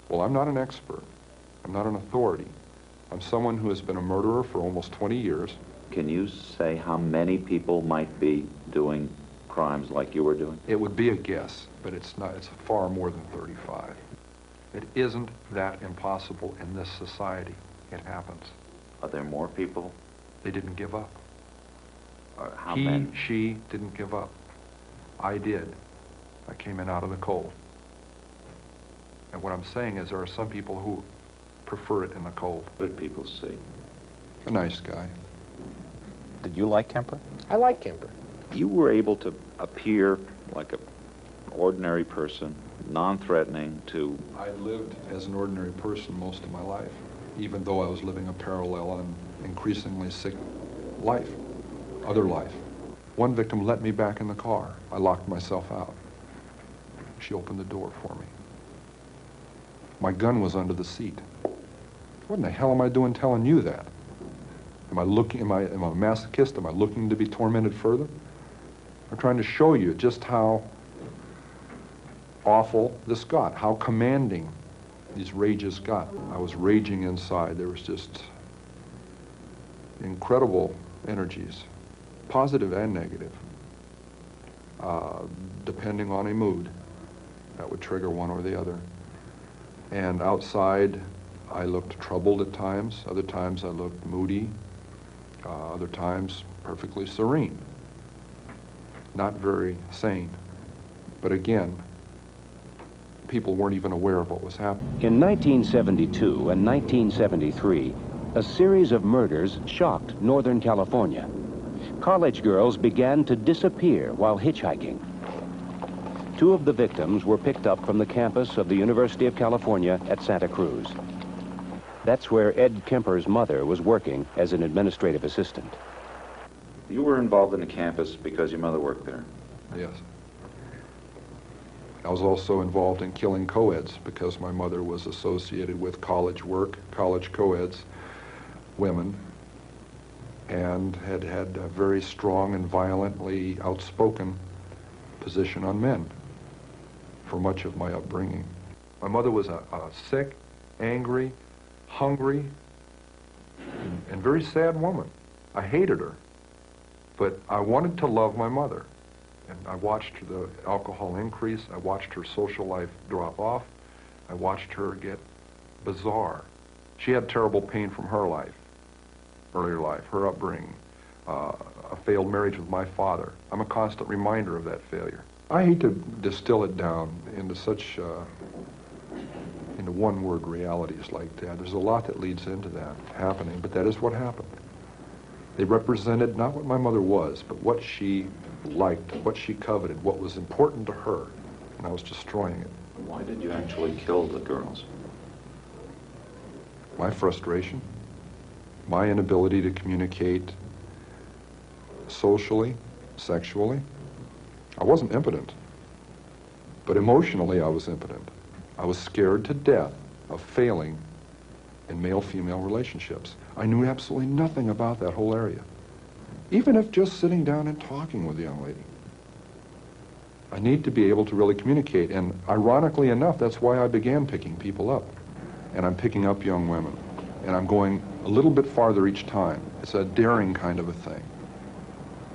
Well, I'm not an expert. I'm not an authority. I'm someone who has been a murderer for almost 20 years. Can you say how many people might be doing crimes like you were doing? It would be a guess, but it's not. It's far more than 35. It isn't that impossible in this society. It happens. Are there more people? They didn't give up. How many? She didn't give up. I did. I came in out of the cold. And what I'm saying is there are some people who prefer it in the cold. What did people see? A nice guy. Did you like Kemper? I like Kemper. You were able to appear like an ordinary person, non-threatening to... I lived as an ordinary person most of my life, even though I was living a parallel and increasingly sick life, other life. One victim let me back in the car. I locked myself out. She opened the door for me. My gun was under the seat. What in the hell am I doing telling you that? Am I a masochist? Am I looking to be tormented further? I'm trying to show you just how awful this got, how commanding these rages got. I was raging inside. There was just incredible energies, positive and negative, depending on a mood. That would trigger one or the other. And outside, I looked troubled at times. Other times I looked moody. Other times perfectly serene. Not very sane. But again, people weren't even aware of what was happening. In 1972 and 1973, a series of murders shocked Northern California. College girls began to disappear while hitchhiking. Two of the victims were picked up from the campus of the University of California at Santa Cruz. That's where Ed Kemper's mother was working as an administrative assistant. You were involved in the campus because your mother worked there? Yes. I was also involved in killing co-eds because my mother was associated with college work, college co-eds, women, and had had a very strong and violently outspoken position on men for much of my upbringing. My mother was a sick, angry, hungry, and very sad woman. I hated her, but I wanted to love my mother. And I watched the alcohol increase. I watched her social life drop off. I watched her get bizarre. She had terrible pain from her life, earlier life, her upbringing, a failed marriage with my father. I'm a constant reminder of that failure. I hate to distill it down into such, into one-word realities like that. There's a lot that leads into that happening, but that is what happened. They represented not what my mother was, but what she liked, what she coveted, what was important to her, and I was destroying it. Why did you actually kill the girls? My frustration, my inability to communicate socially, sexually. I wasn't impotent, but emotionally I was impotent. I was scared to death of failing in male-female relationships. I knew absolutely nothing about that whole area, even if just sitting down and talking with a young lady. I need to be able to really communicate, and ironically enough, that's why I began picking people up. And I'm picking up young women, and I'm going a little bit farther each time. It's a daring kind of a thing.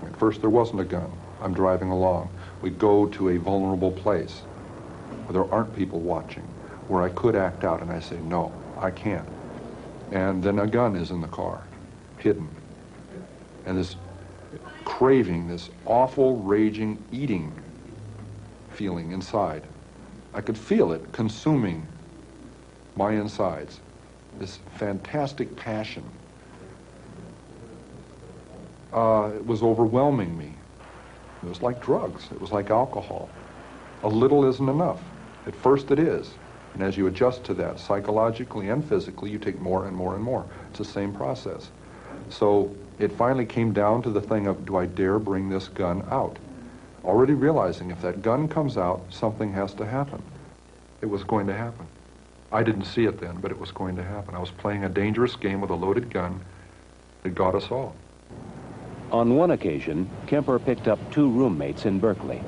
At first there wasn't a gun. I'm driving along. We go to a vulnerable place where there aren't people watching, where I could act out, and I say, no, I can't. And then a gun is in the car, hidden. And this craving, this awful, raging, eating feeling inside. I could feel it consuming my insides, this fantastic passion. It was overwhelming me. It was like drugs. It was like alcohol. A little isn't enough. At first it is. And as you adjust to that psychologically and physically, you take more and more and more. It's the same process. So it finally came down to the thing of, do I dare bring this gun out? Already realizing if that gun comes out, something has to happen. It was going to happen. I didn't see it then, but it was going to happen. I was playing a dangerous game with a loaded gun that got us all. On one occasion, Kemper picked up two roommates in Berkeley.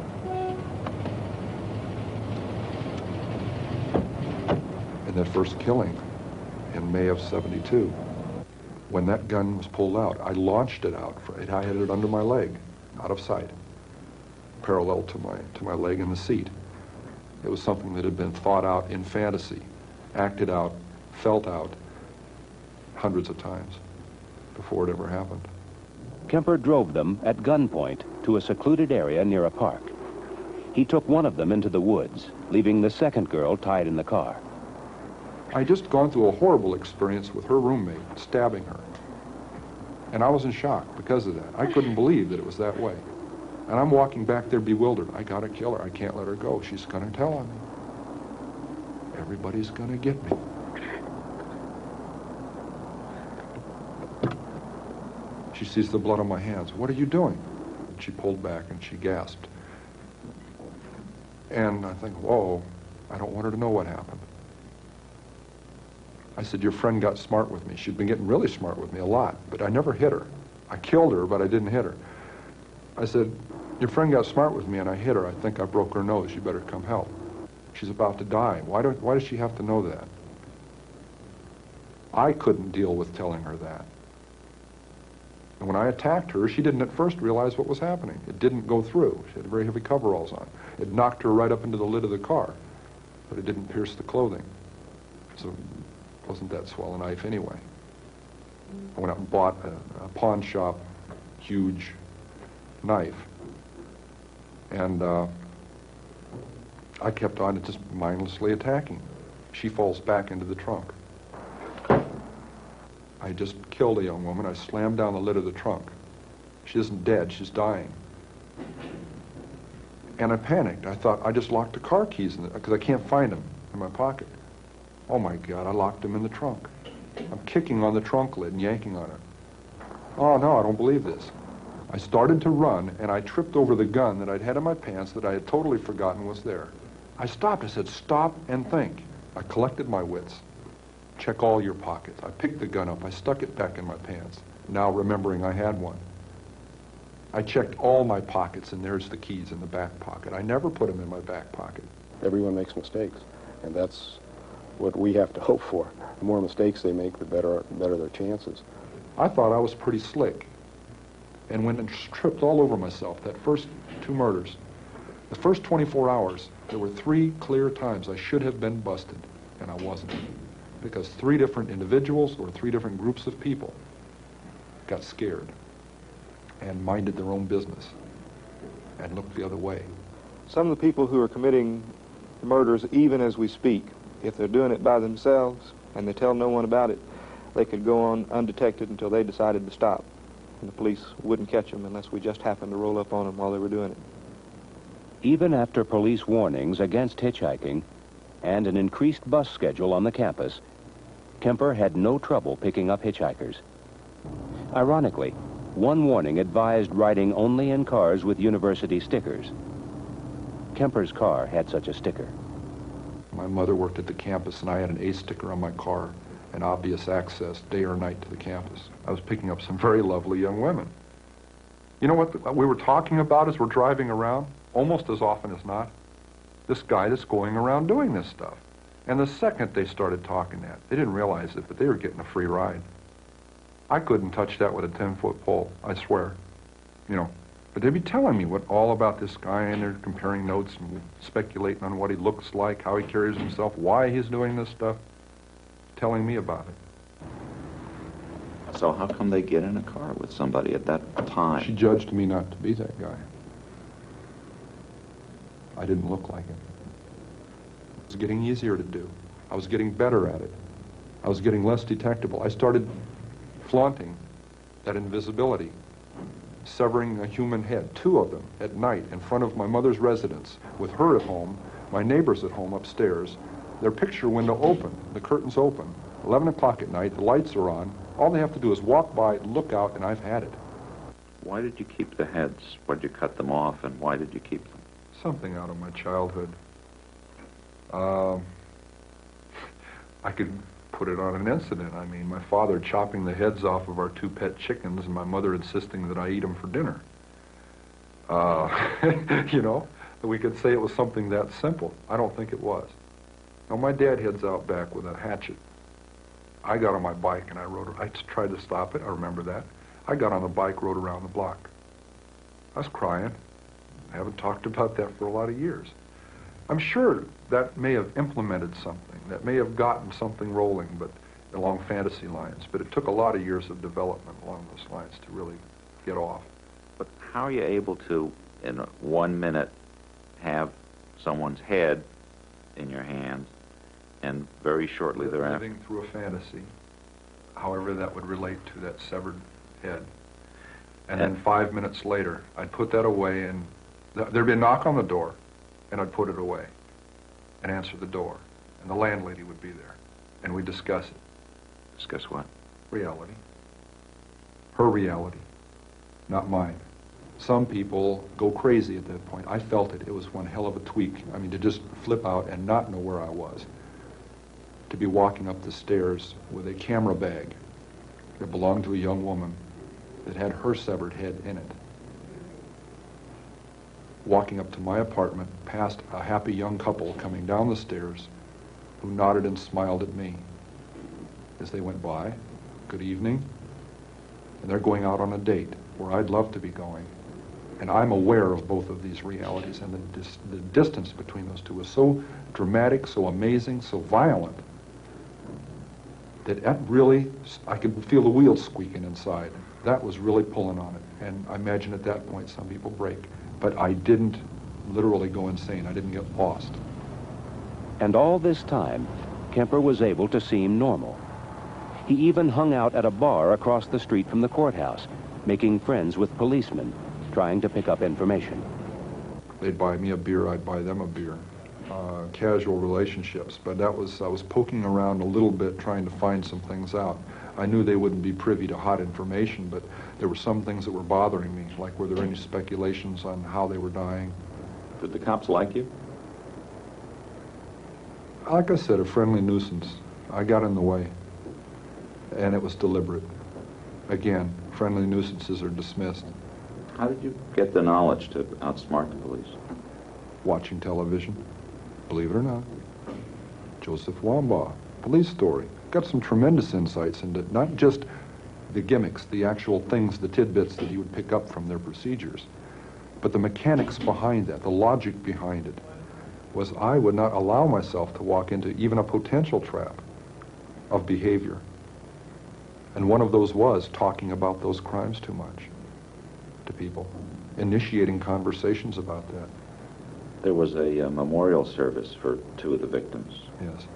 And that first killing in May of '72. When that gun was pulled out, I launched it out. I had it under my leg, out of sight, parallel to my leg in the seat. It was something that had been thought out in fantasy, acted out, felt out hundreds of times before it ever happened. Kemper drove them at gunpoint to a secluded area near a park. He took one of them into the woods, leaving the second girl tied in the car. I just gone through a horrible experience with her roommate, stabbing her. And I was in shock because of that. I couldn't believe that it was that way. And I'm walking back there bewildered. I gotta kill her. I can't let her go. She's gonna tell on me. Everybody's gonna get me. She sees the blood on my hands. What are you doing? And she pulled back and she gasped. And I think, whoa, I don't want her to know what happened. I said, your friend got smart with me. She'd been getting really smart with me a lot, but I never hit her. I killed her, but I didn't hit her. I said, your friend got smart with me and I hit her. I think I broke her nose. You better come help. She's about to die. Why does she have to know that? I couldn't deal with telling her that. And when I attacked her, she didn't at first realize what was happening. It didn't go through. She had very heavy coveralls on. It knocked her right up into the lid of the car, but it didn't pierce the clothing. So it wasn't that swell a knife anyway. I went out and bought a pawn shop, huge knife. And I kept on just mindlessly attacking. She falls back into the trunk. I just killed a young woman. I slammed down the lid of the trunk. She isn't dead, she's dying. And I panicked. I thought, I just locked the car keys in it, because I can't find them in my pocket. Oh my God, I locked them in the trunk. I'm kicking on the trunk lid and yanking on it. Oh no, I don't believe this. I started to run, and I tripped over the gun that I'd had in my pants that I had totally forgotten was there. I stopped. I said, stop and think. I collected my wits. Check all your pockets. I picked the gun up. I stuck it back in my pants, now remembering I had one. I checked all my pockets, and there's the keys in the back pocket. I never put them in my back pocket. Everyone makes mistakes, and that's what we have to hope for. The more mistakes they make, the better their chances. I thought I was pretty slick, and went and tripped all over myself. That first 2 murders, the first 24 hours, there were 3 clear times I should have been busted, and I wasn't. Because 3 different individuals or 3 different groups of people got scared and minded their own business and looked the other way. Some of the people who are committing murders, even as we speak, if they're doing it by themselves and they tell no one about it, they could go on undetected until they decided to stop. And the police wouldn't catch them unless we just happened to roll up on them while they were doing it. Even after police warnings against hitchhiking and an increased bus schedule on the campus, Kemper had no trouble picking up hitchhikers. Ironically, one warning advised riding only in cars with university stickers. Kemper's car had such a sticker. My mother worked at the campus, and I had an A sticker on my car, an obvious access, day or night, to the campus. I was picking up some very lovely young women. You know what we were talking about as we're driving around? Almost as often as not, this guy that's going around doing this stuff. And the second they started talking that, they didn't realize it, but they were getting a free ride. I couldn't touch that with a 10-foot pole, I swear. You know, but they'd be telling me all about this guy, and they're comparing notes and speculating on what he looks like, how he carries himself, why he's doing this stuff, telling me about it. So how come they get in a car with somebody at that time? She judged me not to be that guy. I didn't look like it. It was getting easier to do. I was getting better at it. I was getting less detectable. I started flaunting that invisibility, severing a human head, 2 of them, at night in front of my mother's residence, with her at home, my neighbors at home upstairs, their picture window open, the curtains open, 11 o'clock at night, the lights are on. All they have to do is walk by, look out, and I've had it. Why did you keep the heads? Why did you cut them off, and why did you keep them? Something out of my childhood. I could put it on an incident. I mean, my father chopping the heads off of our 2 pet chickens, and my mother insisting that I eat them for dinner. You know, we could say it was something that simple. I don't think it was. Now, my dad heads out back with a hatchet. I got on my bike and I tried to stop it. I remember that. I got on the bike, rode around the block. I was crying. I haven't talked about that for a lot of years. I'm sure that may have implemented something, that may have gotten something rolling, but along fantasy lines. But it took a lot of years of development along those lines to really get off. But how are you able to, in 1 minute, have someone's head in your hands, and very shortly thereafter? Living through a fantasy, however that would relate to that severed head. And then 5 minutes later, I'd put that away, and there'd be a knock on the door, and I'd put it away and answer the door. And the landlady would be there, and we'd discuss it. Discuss what? Reality. Her reality, not mine. Some people go crazy at that point. I felt it. It was one hell of a tweak. I mean, to just flip out and not know where I was. To be walking up the stairs with a camera bag that belonged to a young woman that had her severed head in it. Walking up to my apartment, past a happy young couple coming down the stairs who nodded and smiled at me as they went by. Good evening. And they're going out on a date where I'd love to be going. And I'm aware of both of these realities, and the distance between those two was so dramatic, so amazing, so violent, that really, I could feel the wheels squeaking inside. That was really pulling on it. And I imagine at that point some people break. But I didn't literally go insane. I didn't get lost. And all this time, Kemper was able to seem normal. He even hung out at a bar across the street from the courthouse, making friends with policemen, trying to pick up information. They'd buy me a beer, I'd buy them a beer. Casual relationships, but I was poking around a little bit trying to find some things out. I knew they wouldn't be privy to hot information, but there were some things that were bothering me, like were there any speculations on how they were dying. Did the cops like you? Like I said, a friendly nuisance. I got in the way, and it was deliberate. Again, friendly nuisances are dismissed. How did you get the knowledge to outsmart the police? Watching television, believe it or not. Joseph Wambaugh, police story. Got some tremendous insights into not just the gimmicks, the actual things, the tidbits that you would pick up from their procedures, but the mechanics behind that, the logic behind it, was I would not allow myself to walk into even a potential trap of behavior. And one of those was talking about those crimes too much to people, initiating conversations about that. There was a memorial service for 2 of the victims. Yes,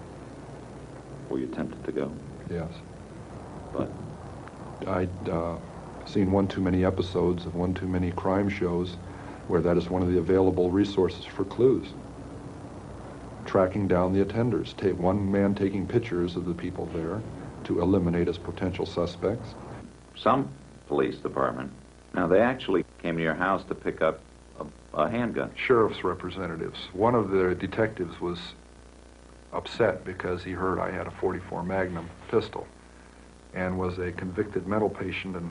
Were you tempted to go? yes. But I'd seen one too many episodes of one too many crime shows where that is one of the available resources for clues. Tracking down the attenders. One man taking pictures of the people there to eliminate as potential suspects. some police department, now they actually came to your house to pick up a handgun. Sheriff's representatives. One of the detectives was upset because he heard I had a .44 Magnum pistol and was a convicted mental patient and